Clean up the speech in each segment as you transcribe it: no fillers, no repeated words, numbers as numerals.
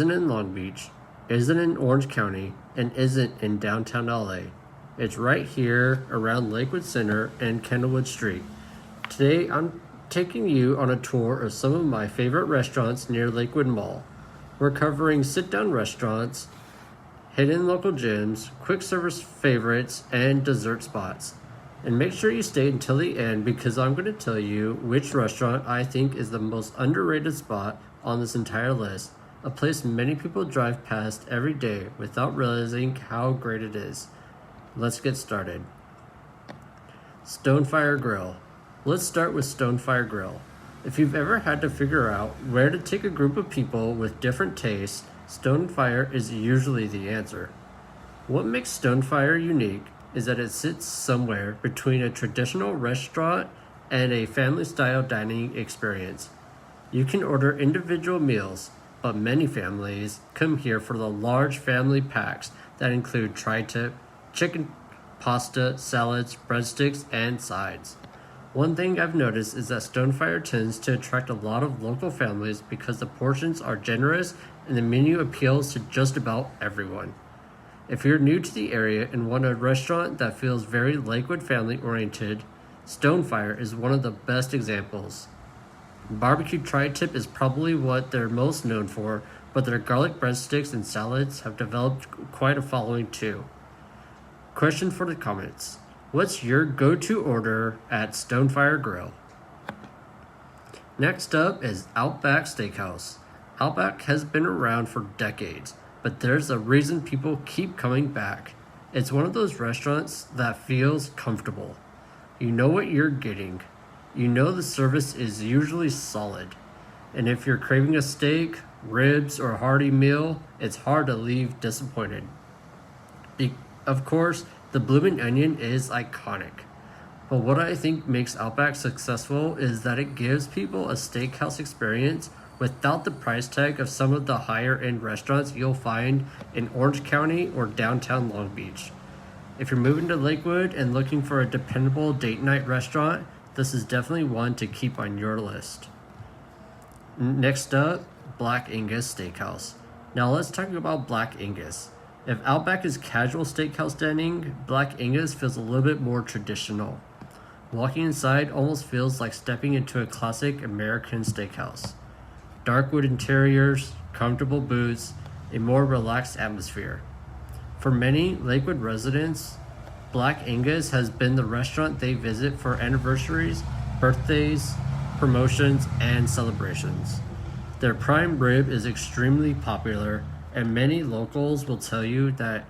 isn't in Long Beach, isn't in Orange County, and isn't in downtown LA. It's right here around Lakewood Center and Kendallwood Street. Today I'm taking you on a tour of some of my favorite restaurants near Lakewood Mall. We're covering sit-down restaurants, hidden local gems, quick service favorites, and dessert spots. And make sure you stay until the end because I'm going to tell you which restaurant I think is the most underrated spot on this entire list, a place many people drive past every day without realizing how great it is. Let's get started. Stonefire Grill. Let's start with Stonefire Grill. If you've ever had to figure out where to take a group of people with different tastes, Stonefire is usually the answer. What makes Stonefire unique is that it sits somewhere between a traditional restaurant and a family-style dining experience. You can order individual meals, but many families come here for the large family packs that include tri-tip, chicken, pasta, salads, breadsticks, and sides. One thing I've noticed is that Stonefire tends to attract a lot of local families because the portions are generous and the menu appeals to just about everyone. If you're new to the area and want a restaurant that feels very Lakewood family oriented, Stonefire is one of the best examples. Barbecue tri-tip is probably what they're most known for, but their garlic breadsticks and salads have developed quite a following too. Question for the comments. What's your go-to order at Stonefire Grill? Next up is Outback Steakhouse. Outback has been around for decades, but there's a reason people keep coming back. It's one of those restaurants that feels comfortable. You know what you're getting. You know the service is usually solid. And if you're craving a steak, ribs, or a hearty meal, it's hard to leave disappointed. Of course, the blooming onion is iconic. But what I think makes Outback successful is that it gives people a steakhouse experience without the price tag of some of the higher-end restaurants you'll find in Orange County or downtown Long Beach. If you're moving to Lakewood and looking for a dependable date night restaurant, this is definitely one to keep on your list. Next up, Black Angus Steakhouse. Now let's talk about Black Angus. If Outback is casual steakhouse dining, Black Angus feels a little bit more traditional. Walking inside almost feels like stepping into a classic American steakhouse. Dark wood interiors, comfortable booths, a more relaxed atmosphere. For many Lakewood residents, Black Angus has been the restaurant they visit for anniversaries, birthdays, promotions, and celebrations. Their prime rib is extremely popular, and many locals will tell you that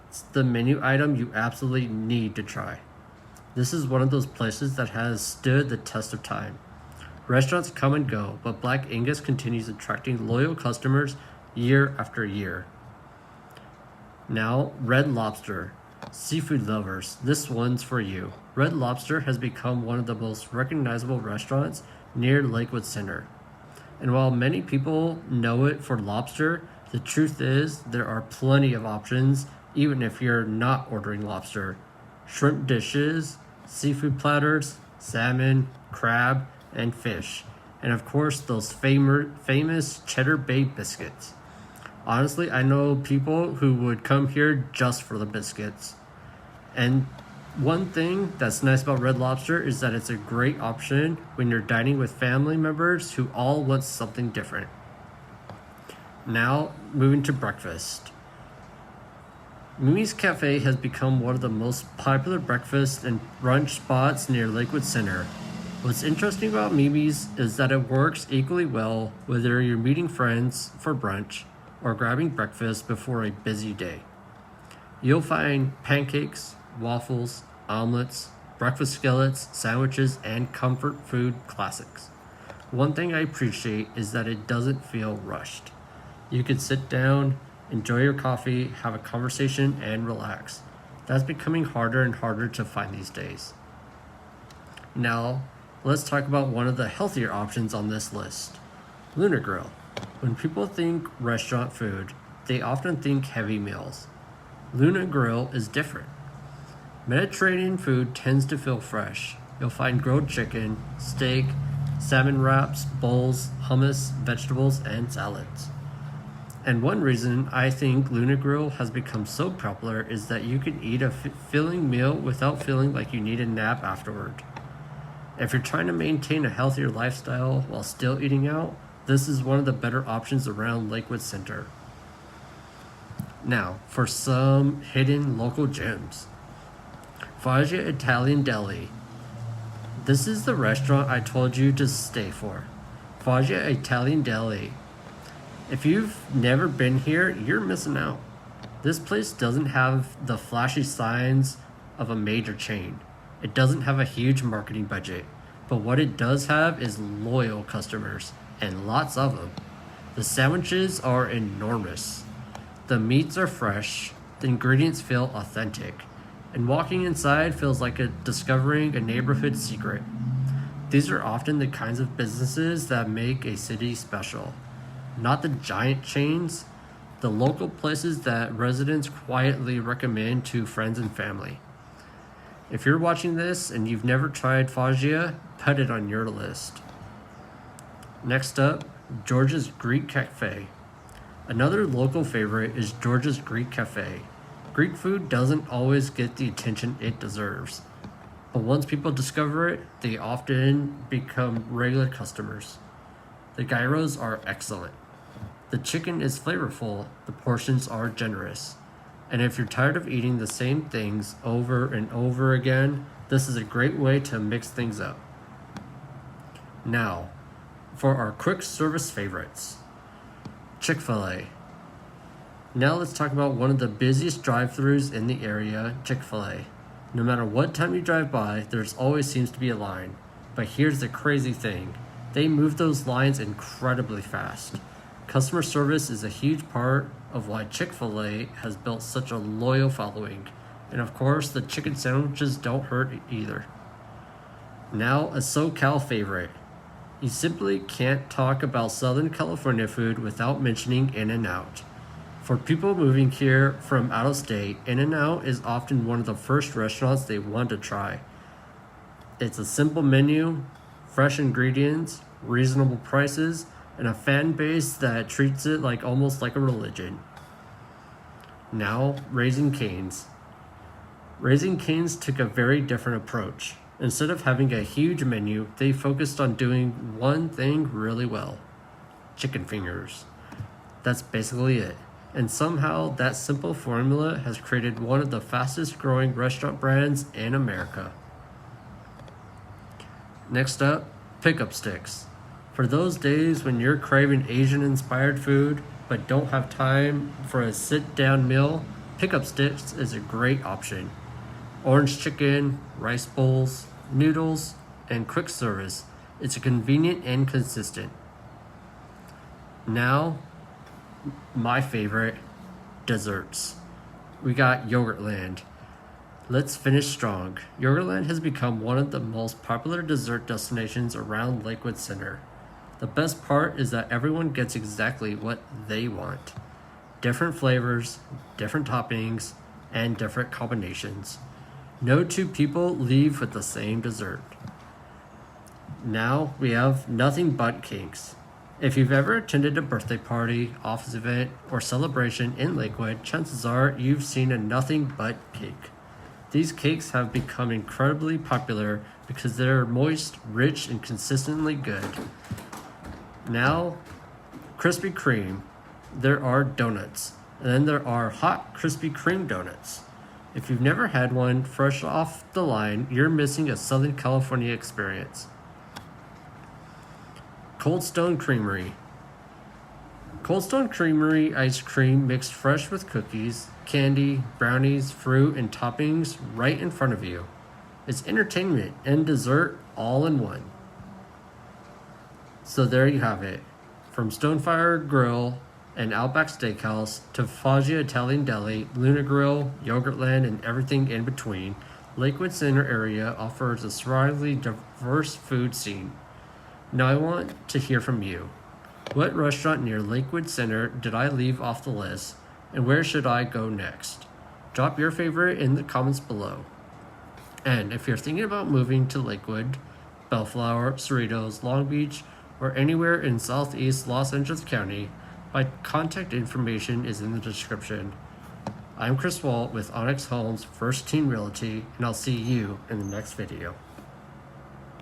it's the menu item you absolutely need to try. This is one of those places that has stood the test of time. Restaurants come and go, but Black Angus continues attracting loyal customers year after year. Now, Red Lobster. Seafood lovers, this one's for you. Red Lobster has become one of the most recognizable restaurants near Lakewood Center. And while many people know it for lobster, the truth is there are plenty of options even if you're not ordering lobster. Shrimp dishes, seafood platters, salmon, crab, and fish. And of course, those famous Cheddar Bay biscuits. Honestly, I know people who would come here just for the biscuits. And one thing that's nice about Red Lobster is that it's a great option when you're dining with family members who all want something different. Now, moving to breakfast. Mimi's Cafe has become one of the most popular breakfast and brunch spots near Lakewood Center. What's interesting about Mimi's is that it works equally well whether you're meeting friends for brunch or grabbing breakfast before a busy day. You'll find pancakes, waffles, omelets, breakfast skillets, sandwiches, and comfort food classics. One thing I appreciate is that it doesn't feel rushed. You can sit down, enjoy your coffee, have a conversation, and relax. That's becoming harder and harder to find these days. Now, let's talk about one of the healthier options on this list, Lunar Grill. When people think restaurant food, they often think heavy meals. Luna Grill is different. Mediterranean food tends to feel fresh. You'll find grilled chicken, steak, salmon wraps, bowls, hummus, vegetables, and salads. And one reason I think Luna Grill has become so popular is that you can eat a filling meal without feeling like you need a nap afterward. If you're trying to maintain a healthier lifestyle while still eating out, this is one of the better options around Lakewood Center. Now, for some hidden local gems. Foggia Italian Deli. This is the restaurant I told you to stay for. Foggia Italian Deli. If you've never been here, you're missing out. This place doesn't have the flashy signs of a major chain. It doesn't have a huge marketing budget. But what it does have is loyal customers, and lots of them. The sandwiches are enormous. The meats are fresh, the ingredients feel authentic, and walking inside feels like discovering a neighborhood secret. These are often the kinds of businesses that make a city special. Not the giant chains, the local places that residents quietly recommend to friends and family. If you're watching this and you've never tried Foggia, put it on your list. Next up, George's Greek Cafe. Another local favorite is George's Greek Cafe. Greek food doesn't always get the attention it deserves, but once people discover it, they often become regular customers. The gyros are excellent. The chicken is flavorful, the portions are generous. And if you're tired of eating the same things over and over again, this is a great way to mix things up. Now, for our quick service favorites. Chick-fil-A. Now let's talk about one of the busiest drive-thrus in the area, Chick-fil-A. No matter what time you drive by, there's always seems to be a line. But here's the crazy thing. They move those lines incredibly fast. Customer service is a huge part of why Chick-fil-A has built such a loyal following. And of course, the chicken sandwiches don't hurt either. Now, a SoCal favorite. You simply can't talk about Southern California food without mentioning In-N-Out. For people moving here from out of state, In-N-Out is often one of the first restaurants they want to try. It's a simple menu, fresh ingredients, reasonable prices, and a fan base that treats it like almost like a religion. Now, Raising Cane's. Raising Cane's took a very different approach. Instead of having a huge menu, they focused on doing one thing really well. Chicken fingers. That's basically it. And somehow that simple formula has created one of the fastest growing restaurant brands in America. Next up, pickup sticks. For those days when you're craving Asian-inspired food but don't have time for a sit-down meal, pickup sticks is a great option. Orange chicken, rice bowls, noodles, and quick service. It's convenient and consistent. Now, my favorite, desserts. We got Yogurtland. Let's finish strong. Yogurtland has become one of the most popular dessert destinations around Lakewood Center. The best part is that everyone gets exactly what they want. Different flavors, different toppings, and different combinations. No two people leave with the same dessert. Now we have nothing but cakes. If you've ever attended a birthday party, office event, or celebration in Lakewood, chances are you've seen a nothing but cake. These cakes have become incredibly popular because they're moist, rich, and consistently good. Now, Krispy Kreme. There are donuts, and then there are hot Krispy Kreme donuts. If you've never had one fresh off the line, you're missing a Southern California experience. Cold Stone Creamery. Cold Stone Creamery ice cream mixed fresh with cookies, candy, brownies, fruit, and toppings right in front of you. It's entertainment and dessert all in one. So there you have it. From Stonefire Grill and Outback Steakhouse to Foggia Italian Deli, Luna Grill, Yogurtland, and everything in between, Lakewood Center area offers a surprisingly diverse food scene. Now I want to hear from you. What restaurant near Lakewood Center did I leave off the list, and where should I go next? Drop your favorite in the comments below. And if you're thinking about moving to Lakewood, Bellflower, Cerritos, Long Beach, or anywhere in southeast Los Angeles County, My contact information is in the description. I'm Chris Walt with Onyx Homes First Team Realty, and I'll see you in the next video.